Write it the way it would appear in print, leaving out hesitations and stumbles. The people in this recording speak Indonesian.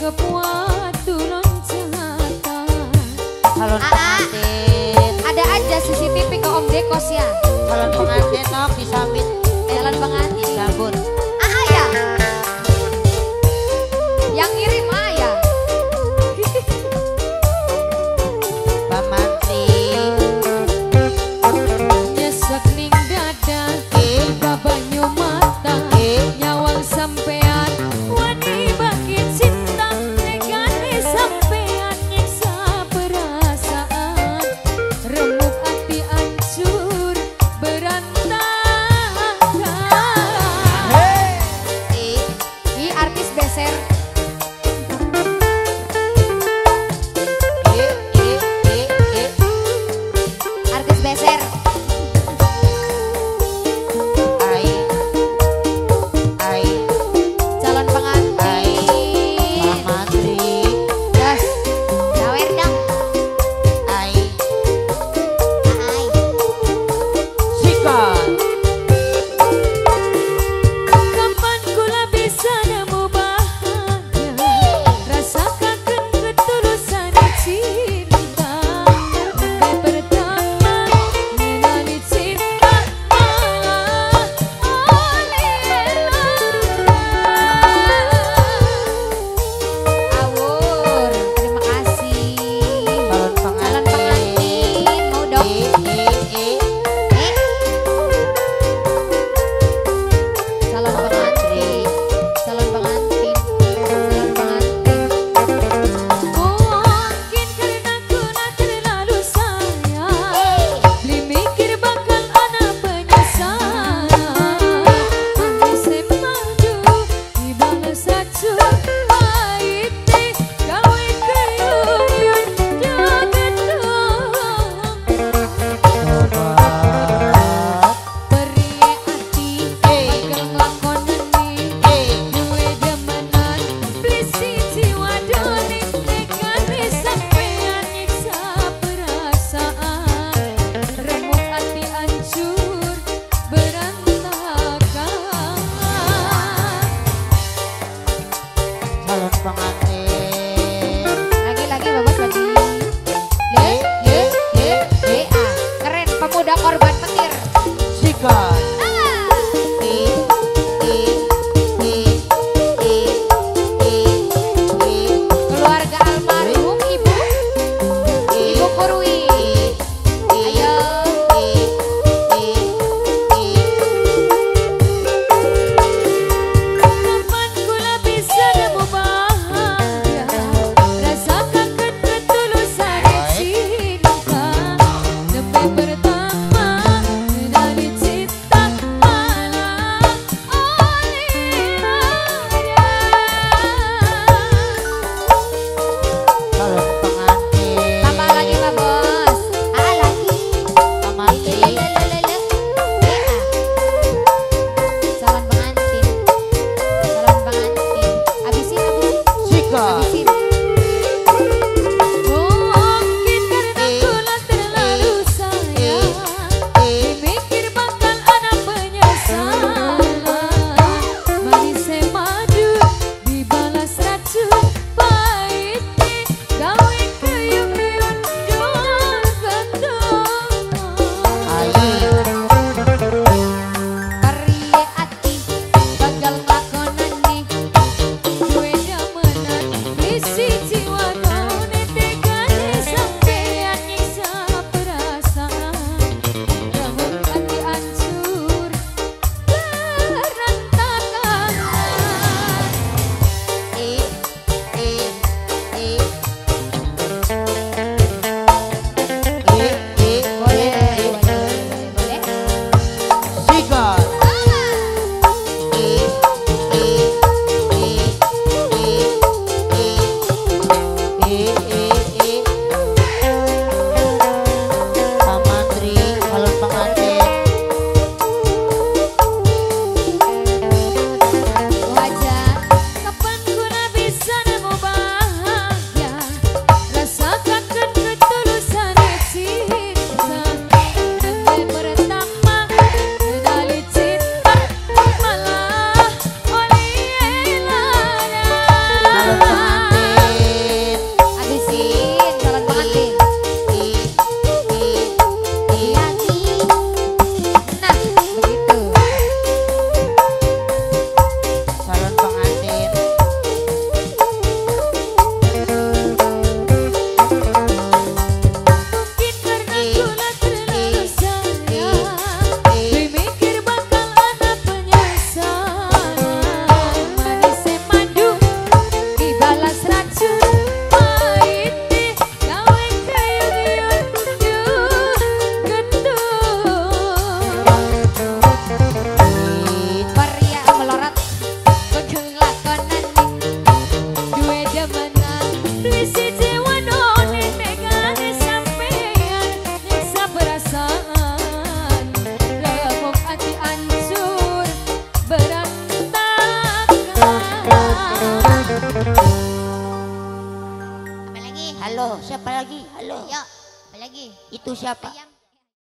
kepuat turun jata. Calon pengantin. Ada aja CCTV ke Om Dekos ya. Calon pengantin nok disambit. Calon pengantin. Disambut. Ya. Yang ngirim ya. Pamantri. Nyesek ning dada, babanyu mata, nyawang sampean, wani bagi cinta, negane sampean nyiksa perasaan, remuk hati hancur berantakan. Ih artis beser. Artis beser. Calon pengantin. Pamantri. Gas. Gawer dong. Ai. Hai. Sikon. Kapan kula bisa nemu bahagia, rasakan ketulusan cinta. Mimpi pertama mengenali cinta malah Awur, terima kasih. Calon Calon pengantin. pengantin mau dong. Calon pengantin, calon pengantin, calon pengantin. Mungkin karena kuna terlalu sayang, beli mikir bakal ada penyesalan. Manis madu dibalas saja pahit gawe keyuyun jagat Periye ati bakal nglakoni duwe demenan blisi jiwa doni nekane sampean nyiksa perasaan remuk hati hancur berantakan. siapa lagi? Halo. Ayo, apa lagi? Itu siapa? Ayam.